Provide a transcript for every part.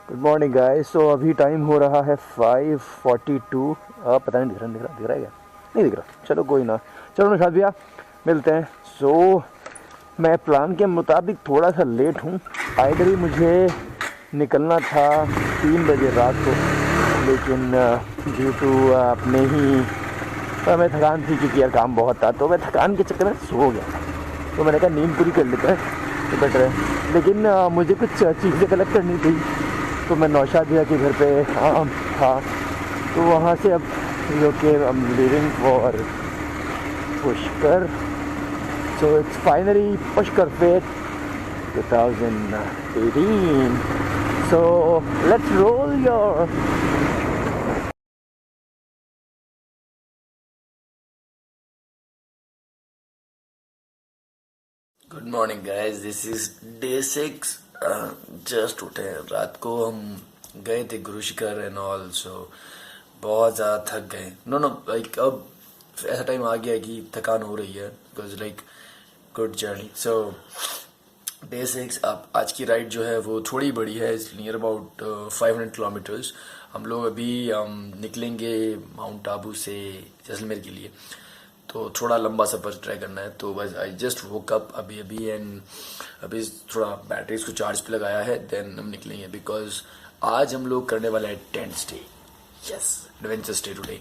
Good morning guys. सो अभी time हो रहा है 5:42। पता नहीं दिख रहा है क्या? नहीं दिख रहा। चलो कोई ना। चलो निशाद भैया मिलते हैं। सो मैं प्लान के मुताबिक थोड़ा सा लेट हूँ। आइडली मुझे निकलना था 3 बजे रात को, लेकिन ड्यू टू अपने ही मैं थकान थी, क्योंकि यार काम बहुत था, तो मैं थकान के चक्कर में सो गया। तो मैंने कहा नींद पूरी कर लेते हैं तो बेटर है। लेकिन मुझे कुछ चीज़ें कलेक्ट करनी थी, तो मैं नौशाद भैया के घर पे था। तो वहाँ से अब okay I am leaving for Pushkar. So it's finally Pushkar fete 2018। So let's roll your. Good morning guys, this is day 6। Just उठे हैं। रात को हम गए थे गुरु शिखर एंड ऑल, सो बहुत ज़्यादा थक गए। नो लाइक अब ऐसा टाइम आ गया कि थकान हो रही है, because like good journey. So day 6। अब आज की राइड जो है वो थोड़ी बड़ी है, इट्स नियर अबाउट 500 किलोमीटर्स। हम लोग अभी निकलेंगे माउंट आबू से जैसलमेर के लिए, तो थोड़ा लंबा सफ़र ट्राई करना है। तो बस आई जस्ट वोक अप अभी अभी एंड अभी थोड़ा बैटरीज को चार्ज पे लगाया है, देन हम निकलेंगे। बिकॉज आज हम लोग करने वाले हैं tent stay. Yes, adventure stay today.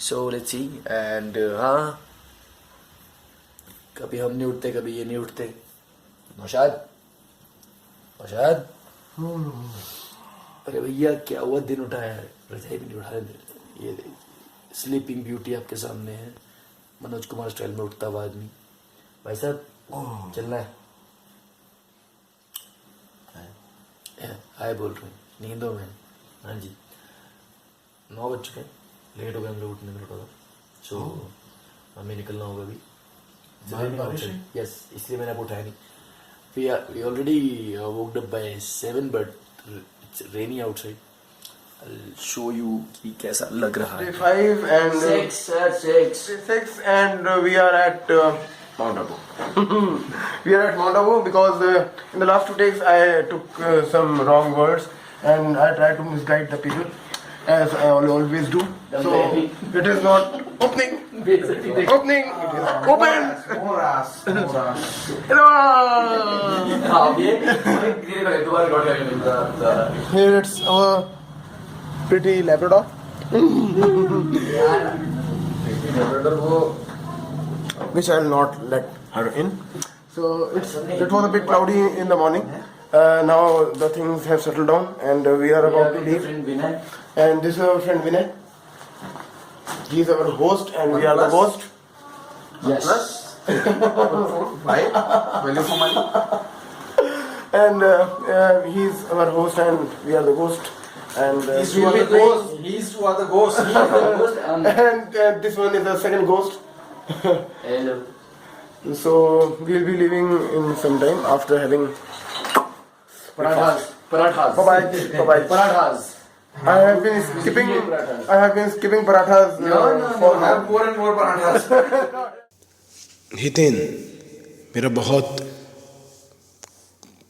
So let's see. And हाँ, कभी हम नहीं उठते, कभी ये नहीं उठते। नौशाद, नौशाद, अरे भैया क्या हुआ? दिन उठाया है, रजाई भी नहीं उठा रहे। ये स्लीपिंग ब्यूटी आपके सामने है। मनोज कुमार स्टाइल में उठता हुआ आदमी। भाई साहब चलना है। हाय बोल रहे हैं नींदों में। हाँ जी, 9 बज चुके हैं। लेट हो गए हम लोग उठने में थोड़ा। सो हमें निकलना होगा अभी। यस, इसलिए मैंने आपको उठाया नहीं। we already woke up by 7, but it's rainy outside. I'll show you कि कैसा लग रहा है। 5 and 6 and we are at Mount Abu. We are at Mount Abu because in the last 2 days I took some wrong words and I tried to misguide the people as I always do. So it is not opening. Opening. It is open. Here it's our pretty Labrador. Which I'll not let her in. So it was a bit cloudy in the morning. Now the things have settled down and we are about to leave. And this is our friend Vinay. He is our host and we are the host. Yes. Why? Value for money. And he is our host and we are the host. And He's two other ghosts. He's two other ghosts. and this one is the second ghost. Hello. So we'll be leaving in some time after having Parathas. Bye bye. Parathas. I have been skipping parathas for now. Have more and more parathas. Hiten मेरा बहुत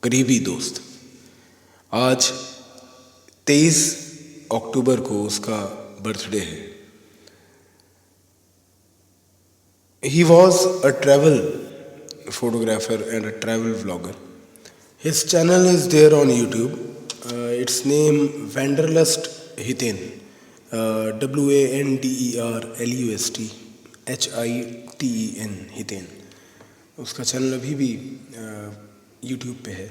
करीबी दोस्त, आज 23 अक्टूबर को उसका birthday है। He was a travel photographer and a travel vlogger. His channel is there on YouTube. Its name Wanderlust Hiten. WANDERLUST HITEN Hiten. उसका channel अभी भी यूट्यूब पे है,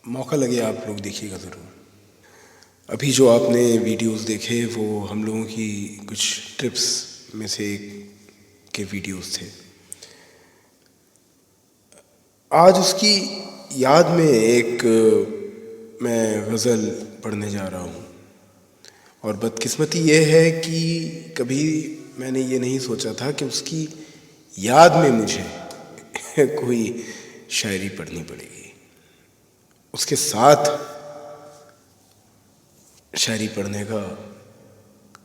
मौका लगे आप लोग देखिएगा ज़रूर। अभी जो आपने वीडियोस देखे वो हम लोगों की कुछ ट्रिप्स में से एक के वीडियोस थे। आज उसकी याद में एक मैं गज़ल पढ़ने जा रहा हूँ, और बदकिस्मती ये है कि कभी मैंने ये नहीं सोचा था कि उसकी याद में मुझे कोई शायरी पढ़नी पड़ेगी। उसके साथ शायरी पढ़ने का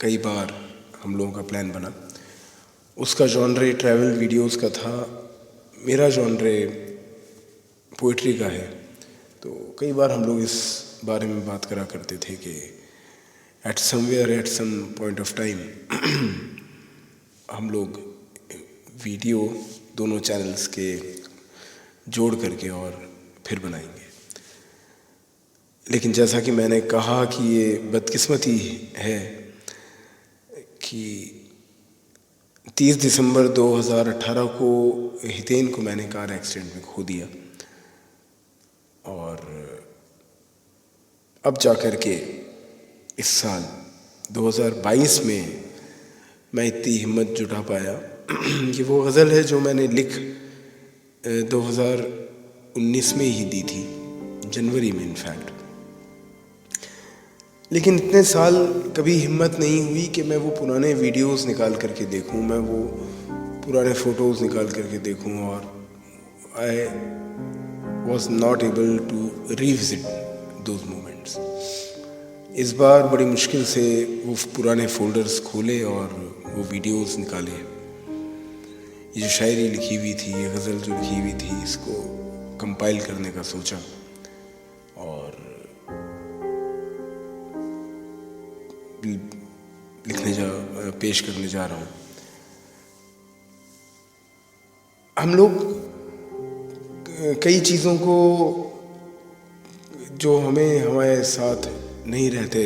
कई बार हम लोगों का प्लान बना। उसका जॉनरे ट्रैवल वीडियोस का था, मेरा जॉनरे पोइट्री का है, तो कई बार हम लोग इस बारे में बात करा करते थे कि at somewhere at some point of time हम लोग वीडियो दोनों चैनल्स के जोड़ करके और फिर बनाएंगे। लेकिन जैसा कि मैंने कहा कि ये बदकिस्मती है कि 30 दिसंबर 2018 को हितेन को मैंने कार एक्सीडेंट में खो दिया, और अब जाकर के इस साल 2022 में मैं इतनी हिम्मत जुटा पाया। ये वो गज़ल है जो मैंने लिख 2019 में ही दी थी, जनवरी में इनफैक्ट। लेकिन इतने साल कभी हिम्मत नहीं हुई कि मैं वो पुराने वीडियोस निकाल करके देखूं, मैं वो पुराने फ़ोटोज़ निकाल करके देखूं, और I was not able to revisit those moments. इस बार बड़ी मुश्किल से वो पुराने फोल्डर्स खोले और वो वीडियोस निकाले। ये जो शायरी लिखी हुई थी, ये गज़ल जो लिखी हुई थी, इसको कंपाइल करने का सोचा और पेश करने जा रहा हूँ। हम लोग कई चीज़ों को जो हमारे साथ नहीं रहते,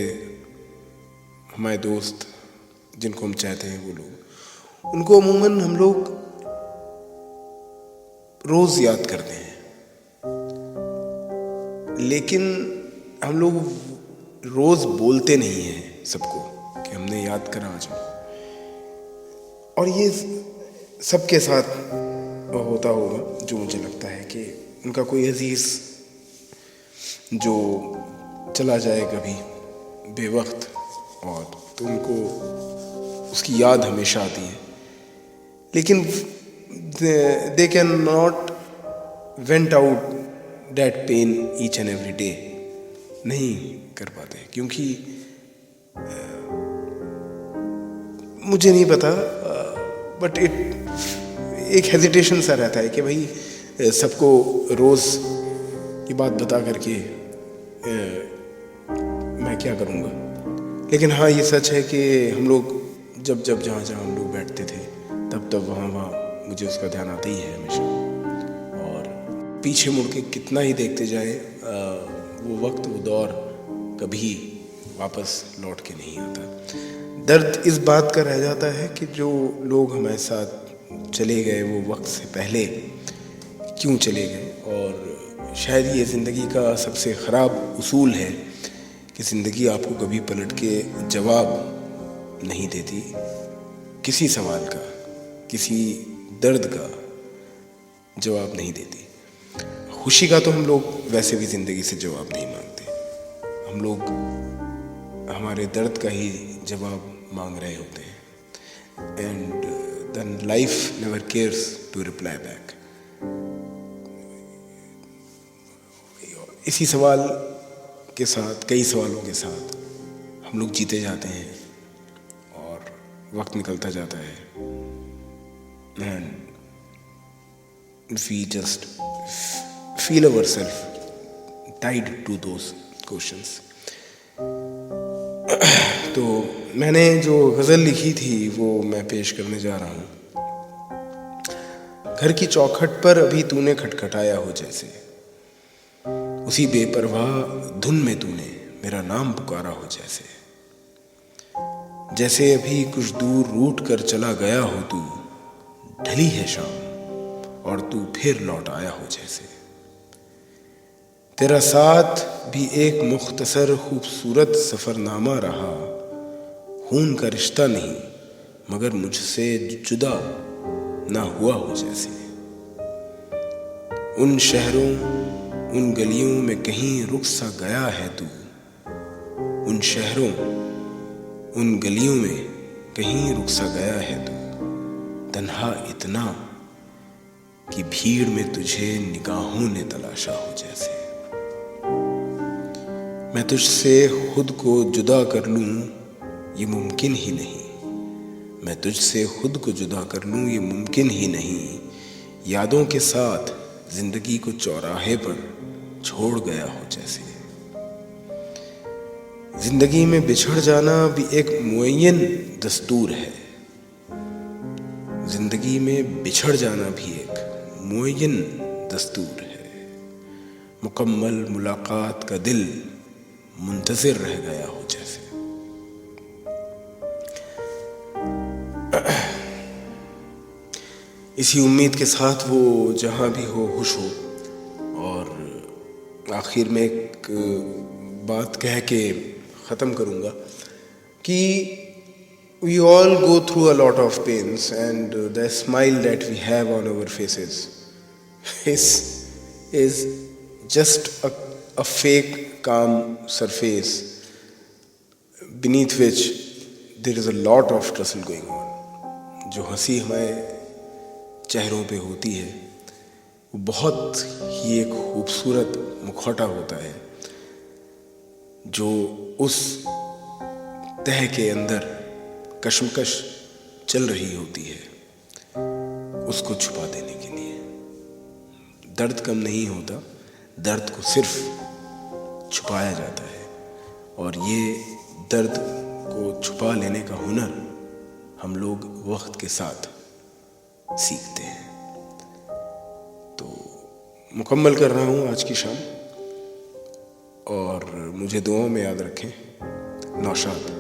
हमारे दोस्त जिनको हम चाहते हैं वो लोग, उनको अमूमन हम लोग रोज़ याद करते हैं, लेकिन हम लोग रोज़ बोलते नहीं हैं सबको कि हमने याद करा आज। और ये सबके साथ होता होगा, जो मुझे लगता है कि उनका कोई अजीज़ जो चला जाए कभी बेवक्त, और तो उनको उसकी याद हमेशा आती है, लेकिन they can not went out that pain each and every day, नहीं कर पाते, क्योंकि मुझे नहीं पता, बट एक हेजिटेशन सा रहता है कि भाई सबको रोज़ की बात बता करके मैं क्या करूँगा। लेकिन हाँ, ये सच है कि हम लोग जब जहाँ हम लोग बैठते थे तब वहाँ मुझे उसका ध्यान आता ही है हमेशा, और पीछे मुड़ के कितना ही देखते जाए वो वक्त, वो दौर कभी वापस लौट के नहीं आता। दर्द इस बात का रह जाता है कि जो लोग हमारे साथ चले गए वो वक्त से पहले क्यों चले गए, और शायद ये ज़िंदगी का सबसे ख़राब उसूल है कि ज़िंदगी आपको कभी पलट के जवाब नहीं देती किसी सवाल का, किसी दर्द का जवाब नहीं देती। खुशी का तो हम लोग वैसे भी ज़िंदगी से जवाब नहीं मांगते, हम लोग हमारे दर्द का ही जवाब मांग रहे होते हैं, and then life never cares to reply back. इसी सवाल के साथ, कई सवालों के साथ हम लोग जीते जाते हैं और वक्त निकलता जाता है, and we just feel ourselves tied to those questions. तो मैंने जो गज़ल लिखी थी वो मैं पेश करने जा रहा हूँ। घर की चौखट पर अभी तूने खटखटाया हो जैसे, उसी बेपरवाह धुन में तूने मेरा नाम पुकारा हो जैसे, जैसे अभी कुछ दूर रूट कर चला गया हो तू, ढली है शाम और तू फिर लौट आया हो जैसे। तेरा साथ भी एक मुख्तसर खूबसूरत सफ़रनामा रहा, खून का रिश्ता नहीं मगर मुझसे जुदा ना हुआ हो जैसे। उन शहरों उन गलियों में कहीं रुक सा गया है तू, उन शहरों उन गलियों में कहीं रुक सा गया है तू, तन्हा इतना कि भीड़ में तुझे निगाहों ने तलाशा हो जैसे। मैं तुझसे खुद को जुदा कर लूं ये मुमकिन ही नहीं, मैं तुझसे खुद को जुदा कर लूं ये मुमकिन ही नहीं, यादों के साथ जिंदगी को चौराहे पर छोड़ गया हो जैसे। जिंदगी में बिछड़ जाना भी एक मुअय्यन दस्तूर है। जिंदगी में बिछड़ जाना भी एक मुअय्यन दस्तूर है। मुकम्मल मुलाकात का दिल मुंतज़िर रह गया हो जैसे। इसी उम्मीद के साथ वो जहाँ भी हो खुश हो। और आखिर में एक बात कह के ख़त्म करूँगा कि we all go through a lot of pains, and the smile that we have on our faces is just a fake calm surface beneath which there is a lot of struggle going on. जो हंसी हमारे चेहरों पे होती है वो बहुत ही एक खूबसूरत मुखौटा होता है जो उस तह के अंदर कशमकश चल रही होती है उसको छुपा देने के लिए। दर्द कम नहीं होता, दर्द को सिर्फ छुपाया जाता है, और ये दर्द को छुपा लेने का हुनर हम लोग वक्त के साथ सीखते हैं। तो मुकम्मल कर रहा हूँ आज की शाम, और मुझे दुआओं में याद रखें। नौशाद।